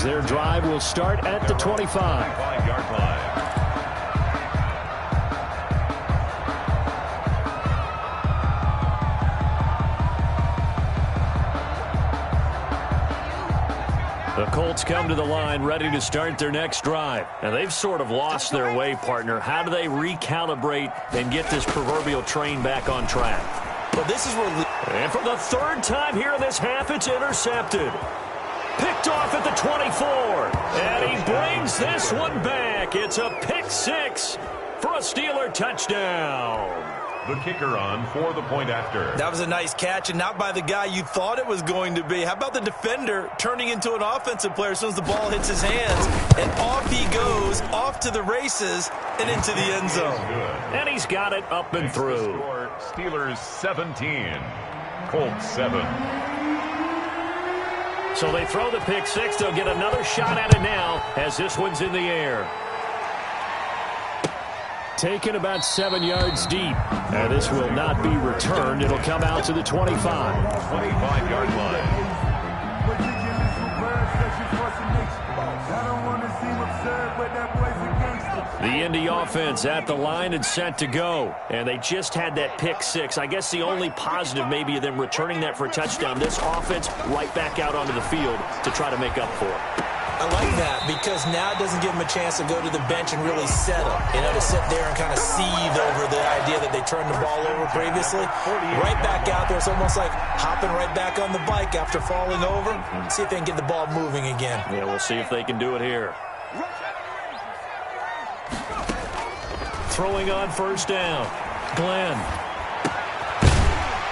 their drive will start at the 25-yard line. The Colts come to the line ready to start their next drive. And they've sort of lost their way, partner. How do they recalibrate and get this proverbial train back on track? Well, this is where... And for the third time here in this half, it's intercepted. Picked off at the 24. And he brings this one back. It's a pick six for a Steeler touchdown. The kicker on for the point after. That was a nice catch, and not by the guy you thought it was going to be. How about the defender turning into an offensive player as soon as the ball hits his hands? And off he goes, off to the races, and into the end zone. And he's got it up and through. Steelers 17, Colts 7. So they throw the pick six. They'll get another shot at it now as this one's in the air. Taken about 7 yards deep. And this will not be returned. It'll come out to the 25-yard line. The Indy offense at the line and set to go. And they just had that pick six. I guess the only positive maybe of them returning that for a touchdown. This offense right back out onto the field to try to make up for it. I like that because now it doesn't give them a chance to go to the bench and really settle. You know, to sit there and kind of seethe over the idea that they turned the ball over previously. Right back out there. It's almost like hopping right back on the bike after falling over. See if they can get the ball moving again. Yeah, we'll see if they can do it here. Throwing on first down. Glenn.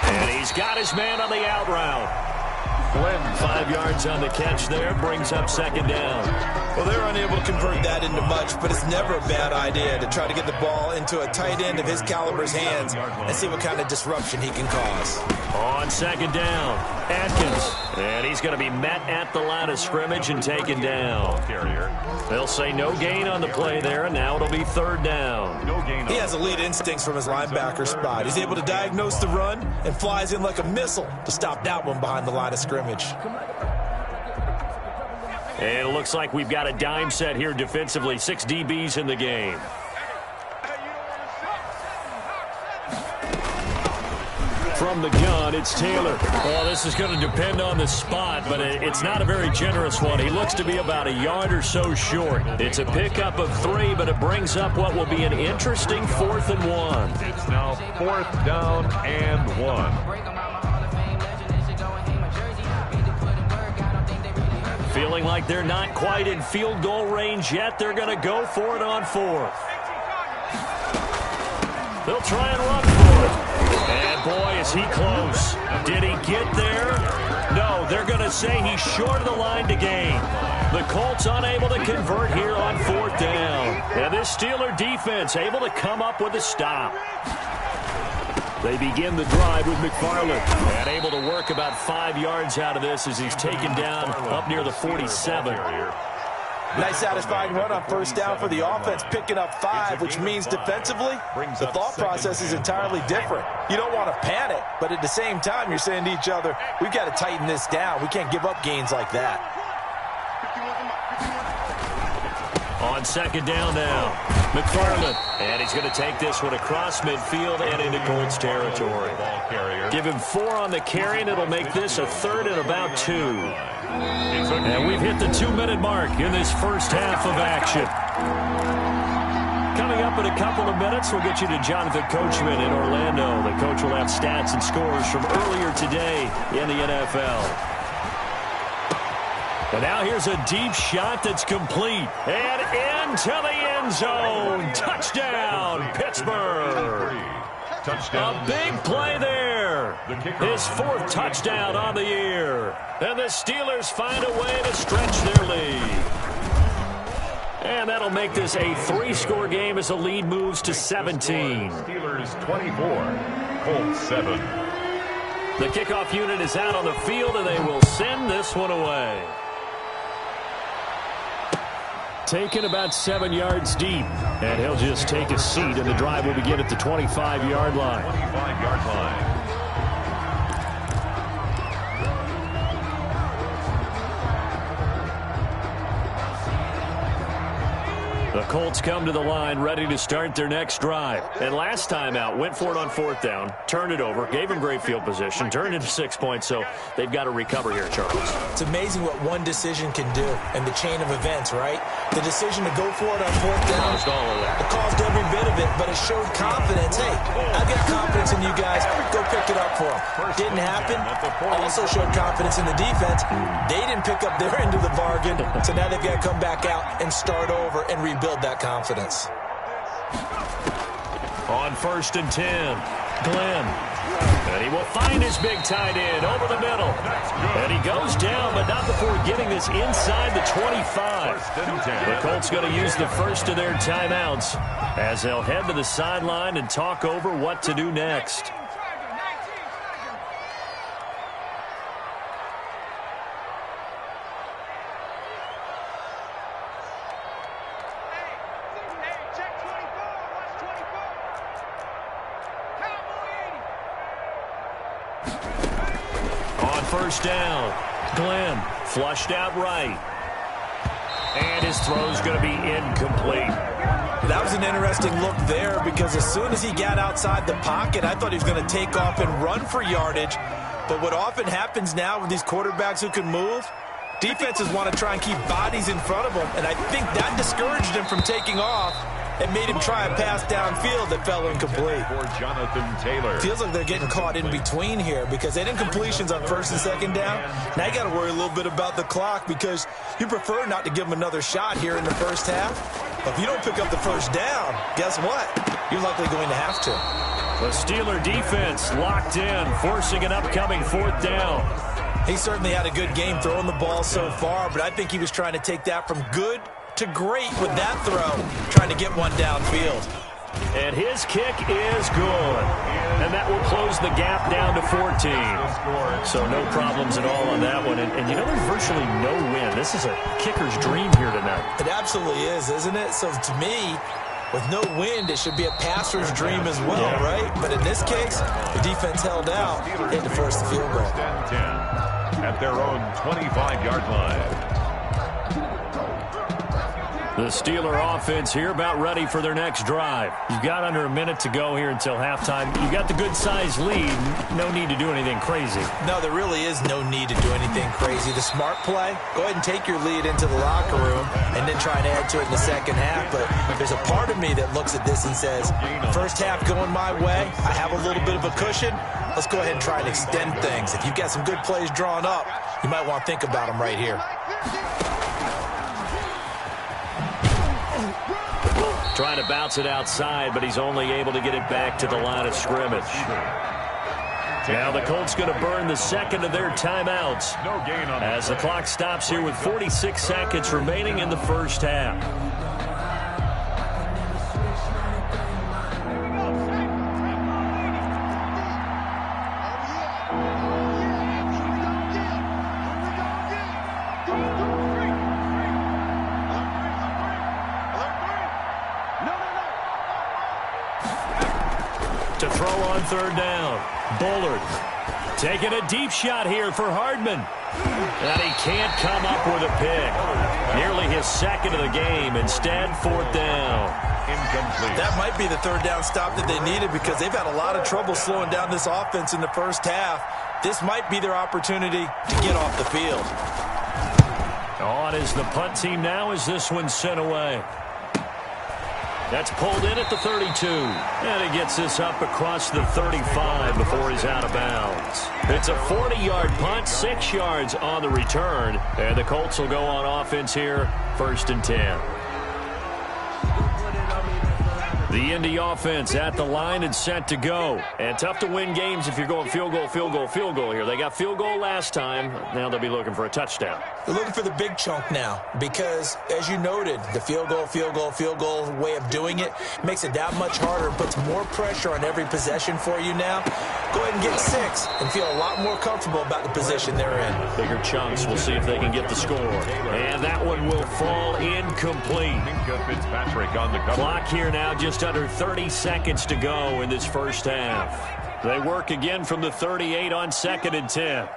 And he's got his man on the out route. 5 yards on the catch there, brings up second down. Well, they're unable to convert that into much, but it's never a bad idea to try to get the ball into a tight end of his caliber's hands and see what kind of disruption he can cause. On second down, Atkins. And he's going to be met at the line of scrimmage and taken down. They'll say no gain on the play there, and now it'll be third down. He has elite instincts from his linebacker spot. He's able to diagnose the run and flies in like a missile to stop that one behind the line of scrimmage. And it looks like we've got a dime set here defensively. 6 DBs in the game. From the gun, it's Taylor. Well, this is going to depend on the spot, but it's not a very generous one. He looks to be about a yard or so short. It's a pickup of 3, but it brings up what will be an interesting 4th and 1. It's now 4th down and 1. Feeling like they're not quite in field goal range yet. They're going to go for it on 4th. They'll try and run for it. And boy, is he close. Did he get there? No, they're going to say he's short of the line to gain. The Colts unable to convert here on 4th down. And this Steeler defense able to come up with a stop. They begin the drive with McFarland. And able to work about 5 yards out of this as he's taken down up near the 47. Nice satisfying run on first down for the offense, picking up 5, which means defensively, the thought process is entirely different. You don't want to panic, but at the same time, you're saying to each other, we've got to tighten this down. We can't give up gains like that. On second down now, McFarland. And he's going to take this one across midfield and into Colts territory. Give him 4 on the carry, and it'll make this a 3rd and about 2. And we've hit the 2-minute mark in this first half of action. Coming up in a couple of minutes, we'll get you to Jonathan Coachman in Orlando. The coach will have stats and scores from earlier today in the NFL. And now here's a deep shot that's complete. And into the end zone. Touchdown, Pittsburgh. Touchdown. A big play there. His 4th touchdown on the year. And the Steelers find a way to stretch their lead. And that'll make this a 3-score game as the lead moves to 17. Steelers 24, Colts 7. The kickoff unit is out on the field, and they will send this one away. Taken about 7 yards deep. And he'll just take a seat, and the drive will begin at the 25-yard line. 25-yard line. The Colts come to the line ready to start their next drive. And last time out, went for it on 4th down, turned it over, gave them great field position, turned into 6 points, so they've got to recover here, Charles. It's amazing what one decision can do in the chain of events, right? The decision to go for it on 4th down, Caused all of that. it caused every bit of it, but it showed confidence. Hey, I've got confidence in you guys. Go pick it up for them. Didn't happen. Also showed confidence in the defense. They didn't pick up their end of the bargain, so now they've got to come back out and start over and rebuild that confidence. On 1st and 10, Glenn. And he will find his big tight end over the middle. And he goes down, but not before getting this inside the 25. The Colts going to use the first of their timeouts as they'll head to the sideline and talk over what to do next. First down. Glenn flushed out right. And his throw's going to be incomplete. That was an interesting look there because as soon as he got outside the pocket, I thought he was going to take off and run for yardage. But what often happens now with these quarterbacks who can move, defenses want to try and keep bodies in front of them. And I think that discouraged him from taking off. It made him try a pass downfield that fell incomplete. For Jonathan Taylor. Feels like they're getting caught in between here because they did incompletions on 1st and 2nd down. Now you got to worry a little bit about the clock because you prefer not to give them another shot here in the first half. But if you don't pick up the first down, guess what? You're likely going to have to. The Steeler defense locked in, forcing an upcoming 4th down. He certainly had a good game throwing the ball so far, but I think he was trying to take that from good to great with that throw, trying to get one downfield. And his kick is good. And that will close the gap down to 14. So no problems at all on that one. And you know, there's virtually no win. This is a kicker's dream here tonight. It absolutely is, isn't it? So to me, with no wind, it should be a passer's dream as well, right? But in this case, the defense held out and to force the field goal. 10 at their own 25-yard line. The Steeler offense here about ready for their next drive. You've got under a minute to go here until halftime. You've got the good-sized lead. No need to do anything crazy. No, there really is no need to do anything crazy. The smart play, go ahead and take your lead into the locker room and then try and add to it in the second half. But there's a part of me that looks at this and says, first half going my way, I have a little bit of a cushion. Let's go ahead and try and extend things. If you've got some good plays drawn up, you might want to think about them right here. Trying to bounce it outside, but he's only able to get it back to the line of scrimmage. Now the Colts going to burn the second of their timeouts as the clock stops here with 46 seconds remaining in the first half. To throw on 3rd down. Bullard taking a deep shot here for Hardman. And he can't come up with a pick. Nearly his second of the game. Instead, 4th down. Incomplete. That might be the 3rd down stop that they needed because they've had a lot of trouble slowing down this offense in the first half. This might be their opportunity to get off the field. On is the punt team now as this one's sent away. That's pulled in at the 32. And he gets this up across the 35 before he's out of bounds. It's a 40-yard punt, 6 yards on the return. And the Colts will go on offense here, 1st and 10. The Indy offense at the line and set to go. And tough to win games if you're going field goal, field goal, field goal here. They got field goal last time. Now they'll be looking for a touchdown. They're looking for the big chunk now because, as you noted, the field goal way of doing it makes it that much harder and puts more pressure on every possession for you now. Go ahead and get 6 and feel a lot more comfortable about the position they're in. Bigger chunks. We'll see if they can get the score. And that one will fall incomplete. Fitzpatrick on the cover. Clock here now just under 30 seconds to go in this first half. They work again from the 38 on 2nd and 10.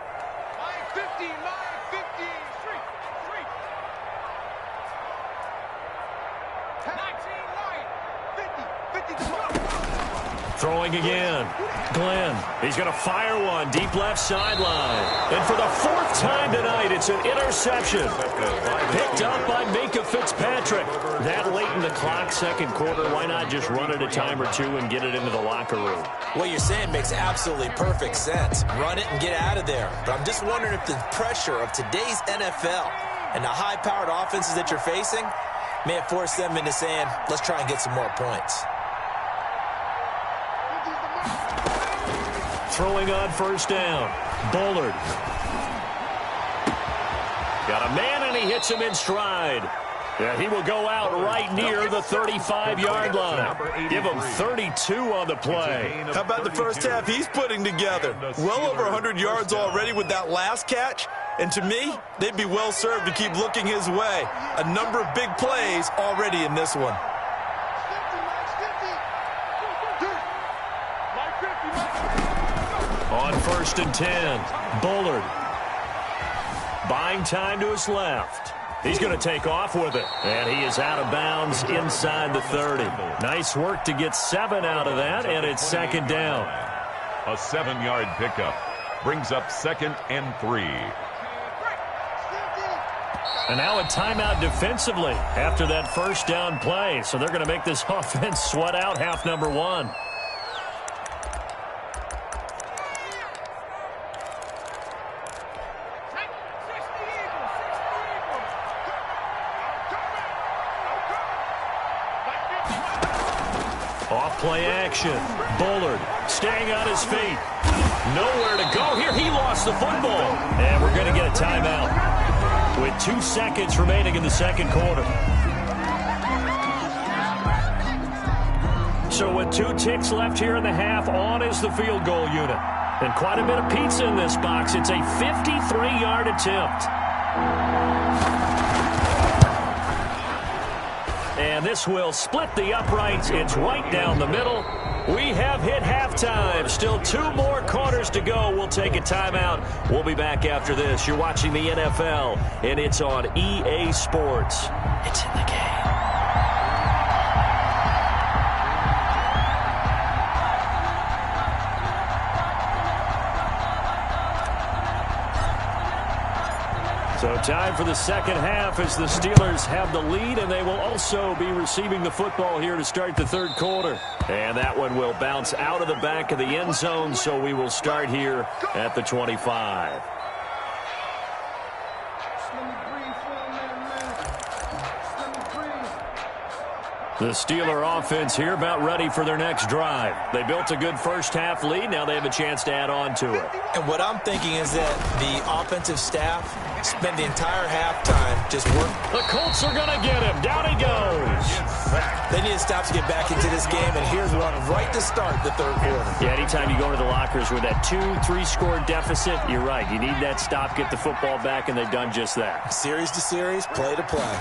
Throwing again. Glenn. He's going to fire one deep left sideline. And for the fourth time tonight, it's an interception. Picked up by Minkah Fitzpatrick. That late in the clock, second quarter, why not just run it a time or two and get it into the locker room? What you're saying makes absolutely perfect sense. Run it and get out of there. But I'm just wondering if the pressure of today's NFL and the high-powered offenses that you're facing may have forced them into saying, let's try and get some more points. Throwing on first down. Bullard. Got a man, and he hits him in stride. Yeah, he will go out right near the 35-yard line. Give him 32 on the play. How about the first half he's putting together? Well over 100 yards already with that last catch. And to me, they'd be well served to keep looking his way. A number of big plays already in this one. On first and 10, Bullard. Buying time to his left. He's going to take off with it. And he is out of bounds inside the 30. Nice work to get 7 out of that, and it's second down. A 7-yard pickup brings up 2nd and 3. And now a timeout defensively after that first down play. So they're going to make this offense sweat out half number 1. Off-play action. Bullard staying on his feet. Nowhere to go here. He lost the football. And we're going to get a timeout with 2 seconds remaining in the second quarter. So with 2 ticks left here in the half, on is the field goal unit. And quite a bit of pizza in this box. It's a 53-yard attempt. And this will split the uprights. It's right down the middle. We have hit halftime. Still 2 more quarters to go. We'll take a timeout. We'll be back after this. You're watching the NFL, and it's on EA Sports. It's in the game. So time for the second half as the Steelers have the lead, and they will also be receiving the football here to start the third quarter. And that one will bounce out of the back of the end zone, so we will start here at the 25. The Steeler offense here about ready for their next drive. They built a good first half lead. Now they have a chance to add on to it. And what I'm thinking is that the offensive staff spent the entire halftime just working. The Colts are going to get him. Down he goes. They need to stop to get back into this game, and here's one right to start the third quarter. Yeah, anytime you go into the lockers with that 2-3 score deficit, you're right. You need that stop, get the football back, and they've done just that. Series to series, play to play.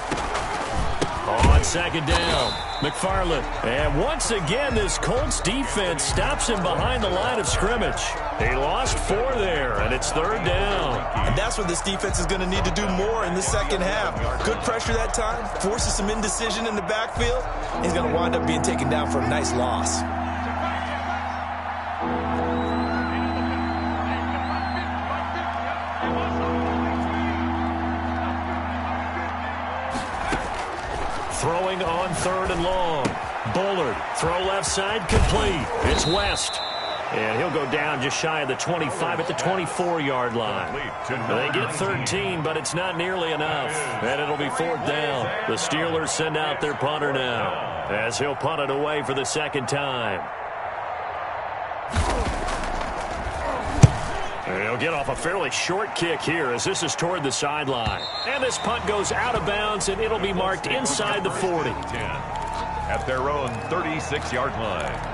On second down, McFarland. And once again, this Colts defense stops him behind the line of scrimmage. He lost 4 there, and it's third down. And that's what this defense is going to need to do more in the second half. Good pressure that time, forces some indecision in the backfield. He's going to wind up being taken down for a nice loss. Throwing on third and long. Bullard, throw left side, complete. It's West. And he'll go down just shy of the 25 at the 24-yard line. They get 13, but it's not nearly enough. And it'll be fourth down. The Steelers send out their punter now, as he'll punt it away for the second time. He'll get off a fairly short kick here as this is toward the sideline. And this punt goes out of bounds, and it'll be marked inside the 40. At their own 36-yard line.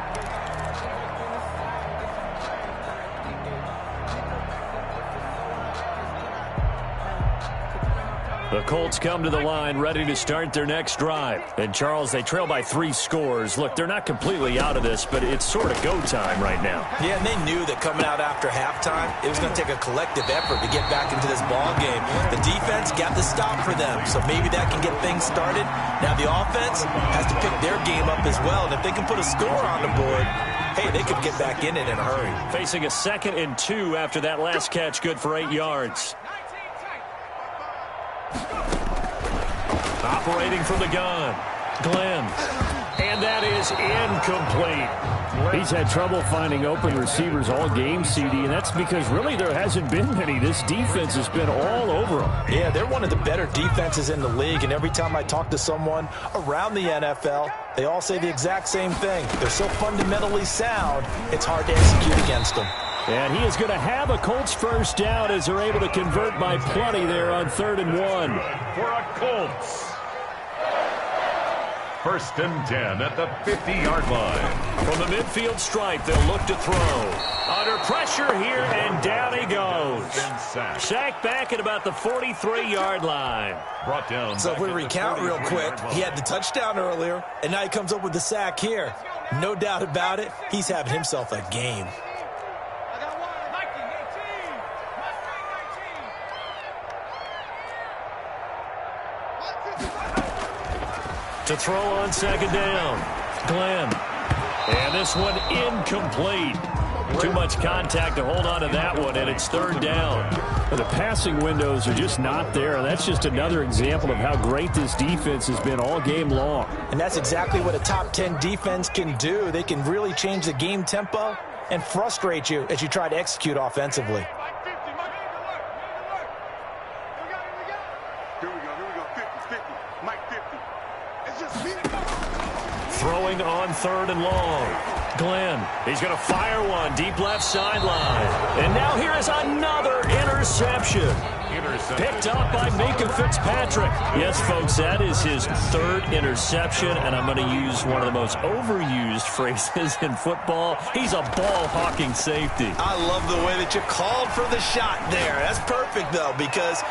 The Colts come to the line ready to start their next drive. And, Charles, they trail by 3 scores. Look, they're not completely out of this, but it's sort of go time right now. Yeah, and they knew that coming out after halftime, it was going to take a collective effort to get back into this ball game. The defense got the stop for them, so maybe that can get things started. Now the offense has to pick their game up as well, and if they can put a score on the board, hey, they could get back in it in a hurry. Facing a 2nd and 2 after that last catch, good for 8 yards. Operating from the gun, Glenn. And that is incomplete. He's had trouble finding open receivers all game, CD, and that's because really there hasn't been many. This defense has been all over them. Yeah, they're one of the better defenses in the league, and every time I talk to someone around the NFL, they all say the exact same thing. They're so fundamentally sound, it's hard to execute against them. And he is going to have a Colts first down as they're able to convert by plenty there on 3rd and 1. For a Colts. 1st and 10 at the 50-yard line. From the midfield stripe, they'll look to throw. Under pressure here, and down he goes. Sacked back at about the 43-yard line. Brought down. So if we recount real quick, he had the touchdown earlier, and now he comes up with the sack here. No doubt about it, he's having himself a game. To throw on 2nd down, Glenn. And this one incomplete. Too much contact to hold on to that one, and it's 3rd down. Well, the passing windows are just not there, and that's just another example of how great this defense has been all game long. And that's exactly what a top 10 defense can do. They can really change the game tempo and frustrate you as you try to execute offensively. Throwing on 3rd and long. Glenn, he's going to fire one deep left sideline. And now here is another interception. Picked up by Minka Fitzpatrick. Yes, folks, that is his 3rd interception, and I'm going to use one of the most overused phrases in football. He's a ball-hawking safety. I love the way that you called for the shot there. That's perfect, though, because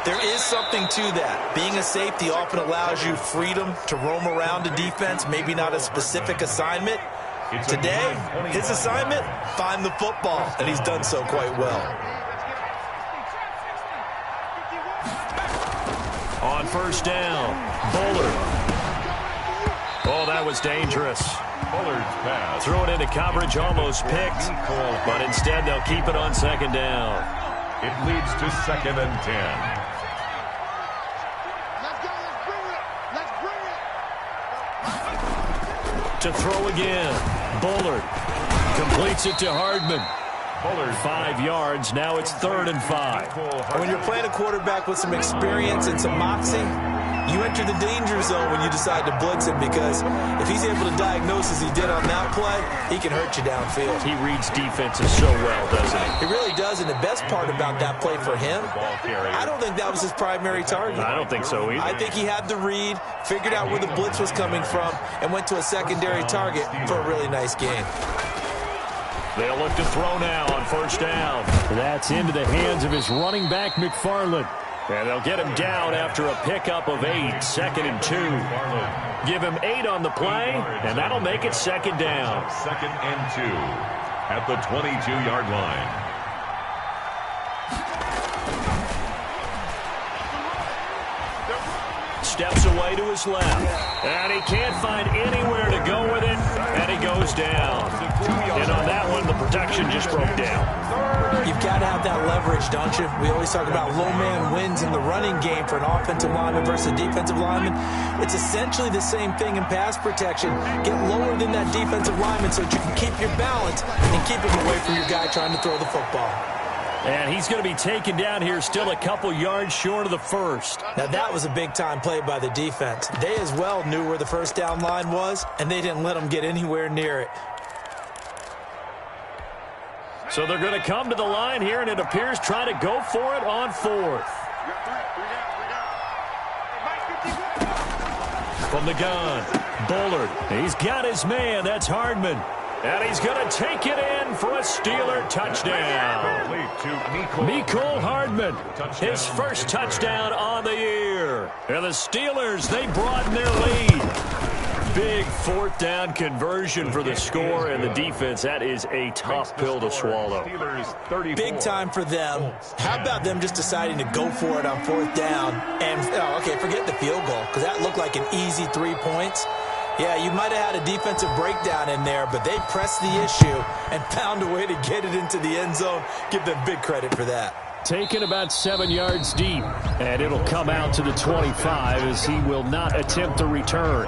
there is something to that. Being a safety often allows you freedom to roam around a defense, maybe not a specific assignment. Today, his assignment, find the football, and he's done so quite well. On 1st down, Bullard. Oh, that was dangerous. Bullard's pass. Throw it into coverage, almost picked, but instead they'll keep it on 2nd down. It leads to 2nd and 10. To throw again, Bullard completes it to Hardman. Bullard 5 yards, now it's 3rd and 5. When you're playing a quarterback with some experience and some moxie, you enter the danger zone when you decide to blitz him, because if he's able to diagnose as he did on that play, he can hurt you downfield. He reads defenses so well, doesn't he? He really does, and the best part about that play for him, I don't think that was his primary target. I don't think so either. I think he had the read, figured out where the blitz was coming from, and went to a secondary target for a really nice game. They'll look to throw now on 1st down. That's into the hands of his running back, McFarland. And they'll get him down after a pickup of 8, 2nd and 2. Give him 8 on the play, and that'll make it 2nd down. 2nd and 2 at the 22-yard line. Steps away to his left, and he can't find anywhere to go with it, and he goes down. And on that one, the protection just broke down. You've got to have that leverage, don't you? We always talk about low man wins in the running game for an offensive lineman versus a defensive lineman. It's essentially the same thing in pass protection. Get lower than that defensive lineman so that you can keep your balance and keep him away from your guy trying to throw the football. And he's going to be taken down here still a couple yards short of the 1st. Now, that was a big-time play by the defense. They as well knew where the 1st down line was, and they didn't let them get anywhere near it. So they're going to come to the line here, and it appears try to go for it on 4th. From the gun, Bullard. He's got his man. That's Hardman. And he's going to take it in for a Steeler touchdown. Mecole Hardman, his first touchdown on the year. And the Steelers, they broaden their lead. Big fourth down conversion for the score, and the defense, that is a tough pill to swallow. Big time for them. How about them just deciding to go for it on fourth down? And, forget the field goal, because that looked like an easy 3 points. Yeah, you might have had a defensive breakdown in there, but they pressed the issue and found a way to get it into the end zone. Give them big credit for that. Taken about 7 yards deep, and it'll come out to the 25 as he will not attempt to return.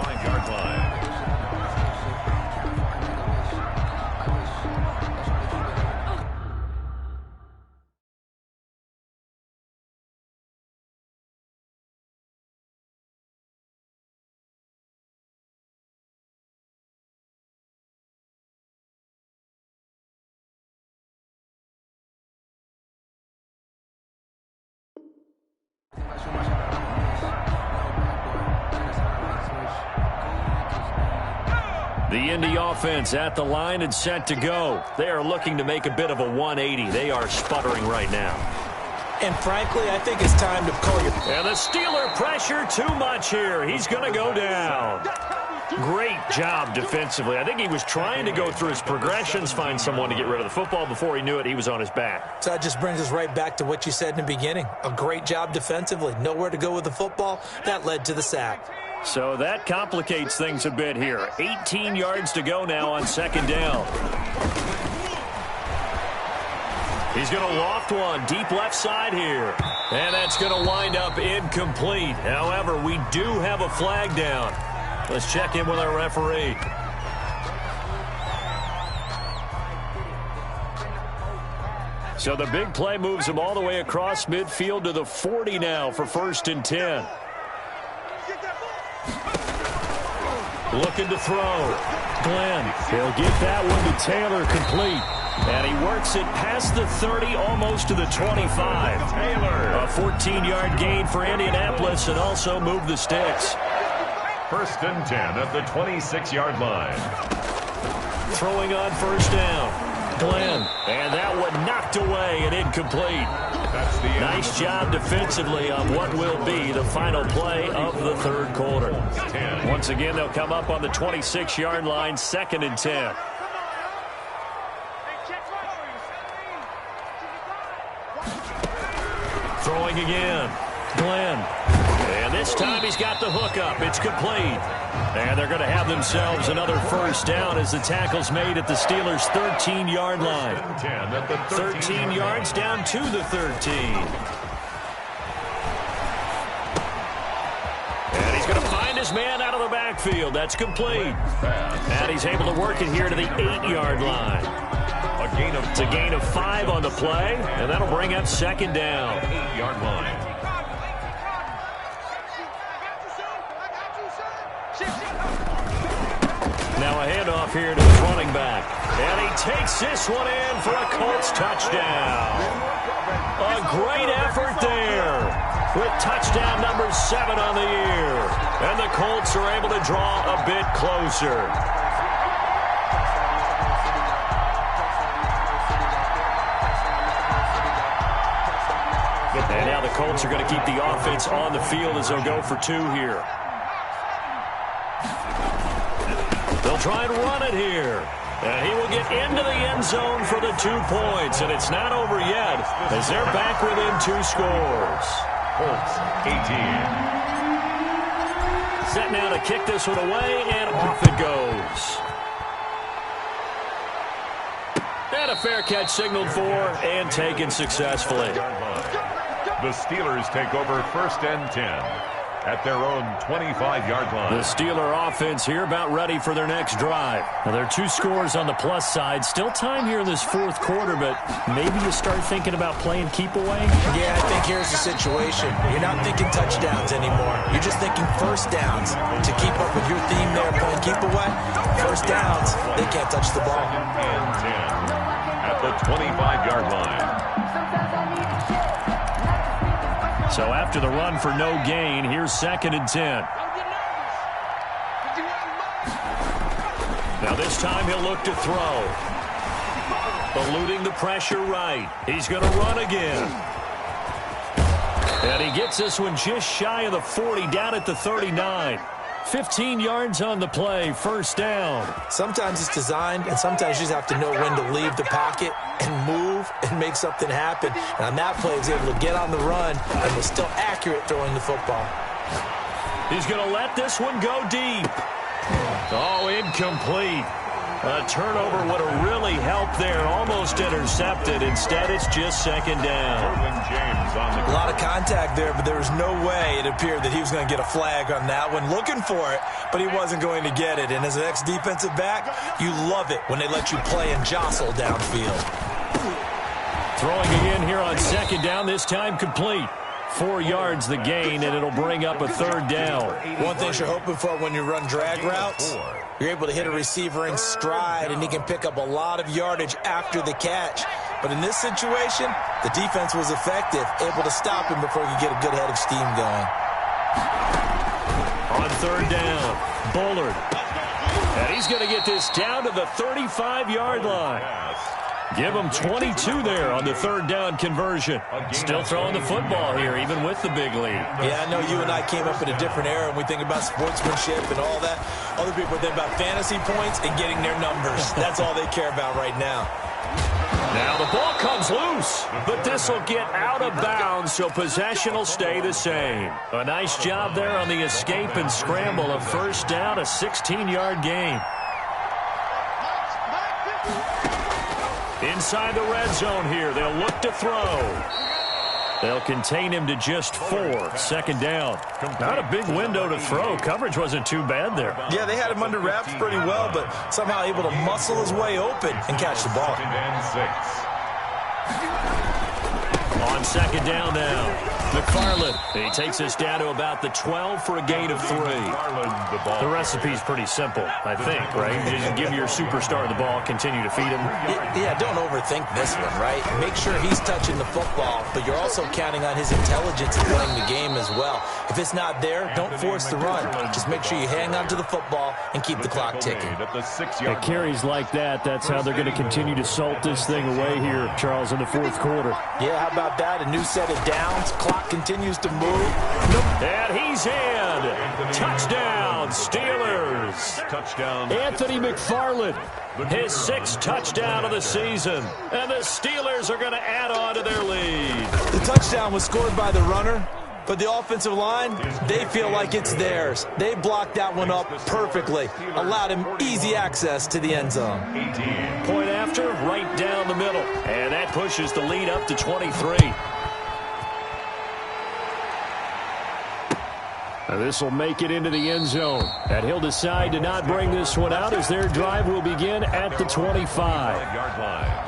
The Indy offense at the line and set to go. They are looking to make a bit of a 180. They are sputtering right now. And frankly, I think it's time to call your... And the Steeler pressure too much here. He's going to go down. Great job defensively. I think he was trying to go through his progressions, find someone to get rid of the football. Before he knew it, he was on his back. So that just brings us right back to what you said in the beginning. A great job defensively. Nowhere to go with the football. That led to the sack. So that complicates things a bit here. 18 yards to go now on second down. He's going to loft one deep left side here. And that's going to wind up incomplete. However, we do have a flag down. Let's check in with our referee. So the big play moves him all the way across midfield to the 40 now for 1st and 10. Looking to throw. Glenn. He'll get that one to Taylor complete. And he works it past the 30, almost to the 25. Taylor. A 14-yard gain for Indianapolis and also move the sticks. 1st and 10 at the 26-yard line. Throwing on 1st down. Glenn. And that one knocked away and incomplete. That's the nice job defensively on what will be the final play of the 3rd quarter. Once again, they'll come up on the 26-yard line, 2nd and 10. Throwing again. Glenn. And this time he's got the hook up. It's complete. And they're going to have themselves another 1st down as the tackle's made at the Steelers' 13-yard line. 13 yards down to the 13. And he's going to find his man out of the backfield. That's complete. And he's able to work it here to the 8-yard line. It's a gain of 5 on the play, and that'll bring up 2nd down. 8-yard line. Now a handoff here to his running back. And he takes this one in for a Colts touchdown. A great effort there with touchdown number 7 on the year. And the Colts are able to draw a bit closer. And now the Colts are going to keep the offense on the field as they'll go for 2 here. They'll try and run it here. And he will get into the end zone for the 2 points. And it's not over yet as they're back within 2 scores. Colts 18. Set now to kick this one away, and off it goes. And a fair catch signaled for and taken successfully. The Steelers take over 1st and 10 at their own 25-yard line. The Steeler offense here about ready for their next drive. Now, there are 2 scores on the plus side. Still time here in this 4th quarter, but maybe you start thinking about playing keep away? Yeah, I think here's the situation. You're not thinking touchdowns anymore. You're just thinking 1st downs. To keep up with your theme there, playing keep away, 1st downs, they can't touch the ball. 2nd and 10 at the 25-yard line. So after the run for no gain, here's 2nd and 10. Now this time he'll look to throw. Eluding the pressure right. He's going to run again. And he gets this one just shy of the 40, down at the 39. 15 yards on the play, first down. Sometimes it's designed, and sometimes you just have to know when to leave the pocket and move and make something happen. And on that play, he was able to get on the run and was still accurate throwing the football. He's going to let this one go deep. Oh, incomplete. A turnover would have really helped there. Almost intercepted. Instead, it's just second down. A lot of contact there, but there was no way it appeared that he was going to get a flag on that one. Looking for it, but he wasn't going to get it. And as an ex-defensive back, you love it when they let you play and jostle downfield. Throwing again here on second down, this time complete. 4 yards the gain, and it'll bring up a third down. One thing you're hoping for when you run drag routes, you're able to hit a receiver in stride, and he can pick up a lot of yardage after the catch. But in this situation, the defense was effective, able to stop him before he could get a good head of steam going. On third down, Bullard. And he's going to get this down to the 35-yard line. Give him 22 there on the third down conversion. Still throwing the football here, even with the big lead. Yeah, I know you and I came up in a different era, and we think about sportsmanship and all that. Other people think about fantasy points and getting their numbers. That's all they care about right now. Now the ball comes loose, but this will get out of bounds, so possession will stay the same. A nice job there on the escape and scramble. A first down, a 16-yard gain. Inside the red zone here, they'll look to throw. They'll contain him to just 4. Second down. Not a big window to throw. Coverage wasn't too bad there. Yeah, they had him under wraps pretty well, but somehow able to muscle his way open and catch the ball. On second down now, McFarland. He takes us down to about the 12 for a gain of 3. The recipe's pretty simple, I think, right? You just give your superstar the ball, continue to feed him. Yeah, don't overthink this one, right? Make sure he's touching the football, but you're also counting on his intelligence in playing the game as well. If it's not there, don't force the run. Just make sure you hang on to the football and keep the clock ticking. At carries like that, that's how they're going to continue to salt this thing away here, Charles, in the fourth quarter. Yeah, how about that? A new set of downs. Clock continues to move. And he's in. Touchdown, Steelers. Touchdown. Anthony McFarland, his 6th touchdown of the season. And the Steelers are going to add on to their lead. The touchdown was scored by the runner, but the offensive line, they feel like it's theirs. They blocked that one up perfectly, allowed him easy access to the end zone. Point after, right down the middle. And that pushes the lead up to 23. This will make it into the end zone. And he'll decide to not bring this one out as their drive will begin at the 25-yard line.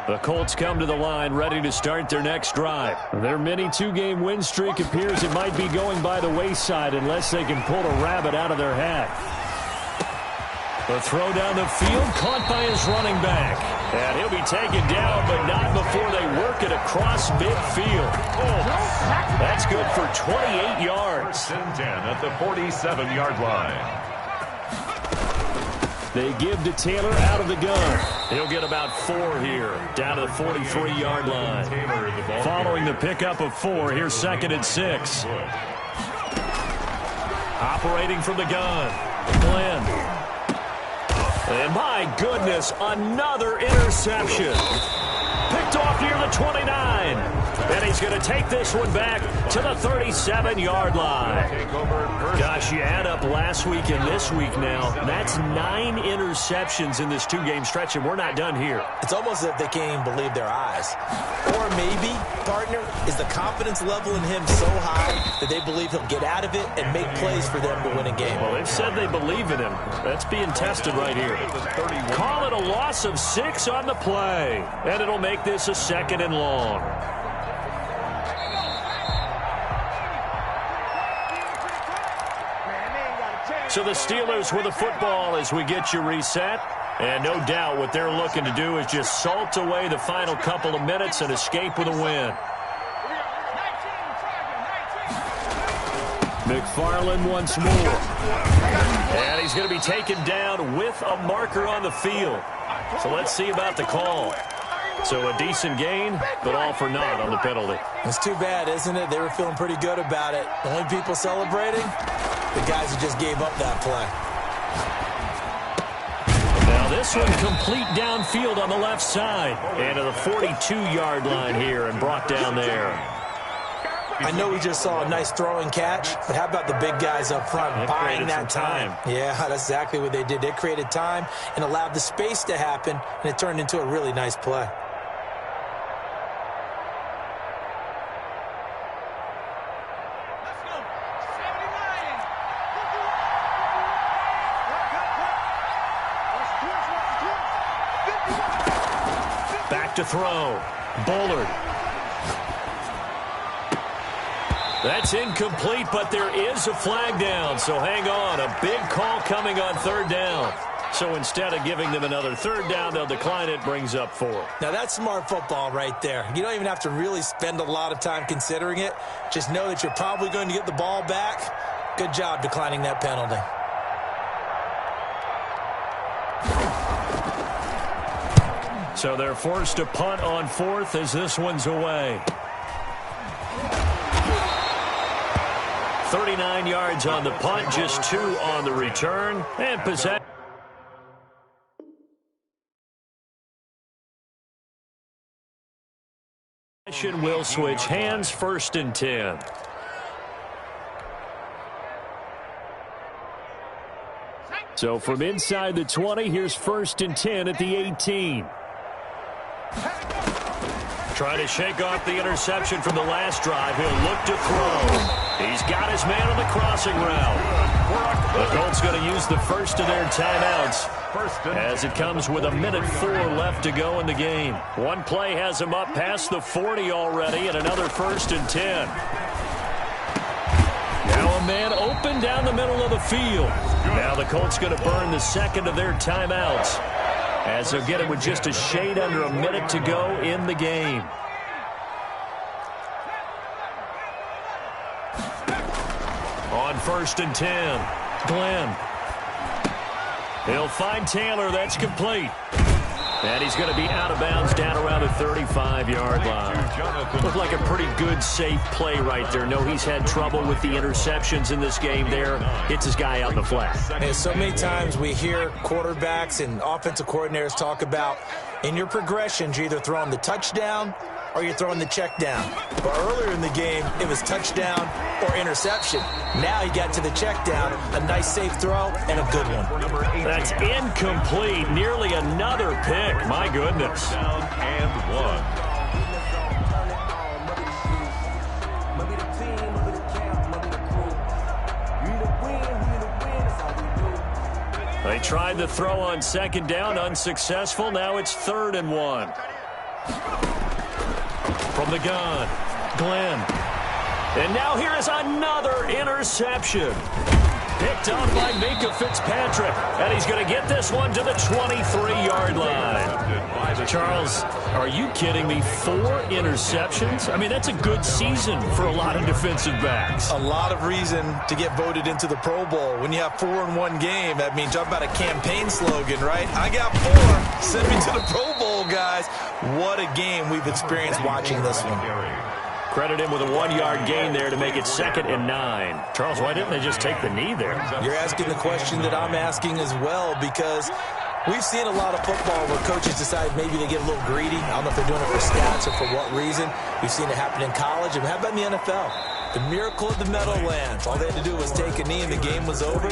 The Colts come to the line ready to start their next drive. Their mini 2-game win streak appears it might be going by the wayside unless they can pull a rabbit out of their hat. The throw down the field, caught by his running back. And he'll be taken down, but not before they work it across midfield. That's good for 28 yards. 10 at the 47-yard line. They give to Taylor out of the gun. He'll get about 4 here, down to the 43-yard line. Following the pickup of 4, here's 2nd and 6. Operating from the gun, Glenn. And my goodness, another interception. Picked off near the 29. And he's going to take this one back to the 37-yard line. Gosh, you add up last week and this week now. That's 9 interceptions in this 2-game stretch, and we're not done here. It's almost as if they can't even believe their eyes. Or maybe, partner, is the confidence level in him so high that they believe he'll get out of it and make plays for them to win a game. Well, they've said they believe in him. That's being tested right here. Call it a loss of 6 on the play. And it'll make this a 2nd and long. So the Steelers with the football as we get you reset. And no doubt what they're looking to do is just salt away the final couple of minutes and escape with a win. McFarland once more. And he's going to be taken down with a marker on the field. So let's see about the call. So a decent gain, but all for naught on the penalty. It's too bad, isn't it? They were feeling pretty good about it. The only people celebrating, the guys who just gave up that play. Now this one complete downfield on the left side. And to the 42-yard line here and brought down there. I know we just saw a nice throw and catch, but how about the big guys up front buying that time? Yeah, that's exactly what they did. They created time and allowed the space to happen, and it turned into a really nice play. Back to throw. Bullard. That's incomplete, but there is a flag down, so hang on. A big call coming on third down. So instead of giving them another third down, they'll decline it, brings up 4. Now, that's smart football right there. You don't even have to really spend a lot of time considering it. Just know that you're probably going to get the ball back. Good job declining that penalty. So they're forced to punt on 4th as this one's away. 39 yards on the punt, just 2 on the return, and possession will switch hands, 1st and 10. So from inside the 20, here's 1st and 10 at the 18. Trying to shake off the interception from the last drive. He'll look to throw. He's got his man on the crossing route. The Colts going to use the first of their timeouts as it comes with 1:04 left to go in the game. One play has him up past the 40 already, and another 1st and 10. Now a man open down the middle of the field. Now the Colts going to burn the second of their timeouts, as they'll get it with just a shade under a minute to go in the game. On 1st and 10, Glenn. He'll find Taylor. That's complete. And he's going to be out of bounds down around the 35-yard line. Looked like a pretty good, safe play right there. No, he's had trouble with the interceptions in this game there. Hits his guy out in the flat. And so many times we hear quarterbacks and offensive coordinators talk about in your progressions, you're either throwing the touchdown or you're throwing the check down. But earlier in the game, it was touchdown or interception. Now he got to the check down, a nice safe throw, and a good one. That's incomplete. Nearly another pick. My goodness. Down and 1. They tried the throw on 2nd down, unsuccessful. Now it's 3rd and 1. From the gun, Glenn. And now here is another interception. Picked off by Minka Fitzpatrick. And he's going to get this one to the 23-yard line. Charles, are you kidding me? 4 interceptions? I mean, that's a good season for a lot of defensive backs. A lot of reason to get voted into the Pro Bowl. When you have 4 in one game, that means talk about a campaign slogan, right? I got 4. Send me to the Pro Bowl, guys. What a game we've experienced watching this one. Credit him with a 1-yard gain there to make it 2nd and 9. Charles, why didn't they just take the knee there? You're asking the question that I'm asking as well, because we've seen a lot of football where coaches decide maybe they get a little greedy. I don't know if they're doing it for stats or for what reason. We've seen it happen in college. And how about in the NFL? The miracle of the Meadowlands. All they had to do was take a knee and the game was over.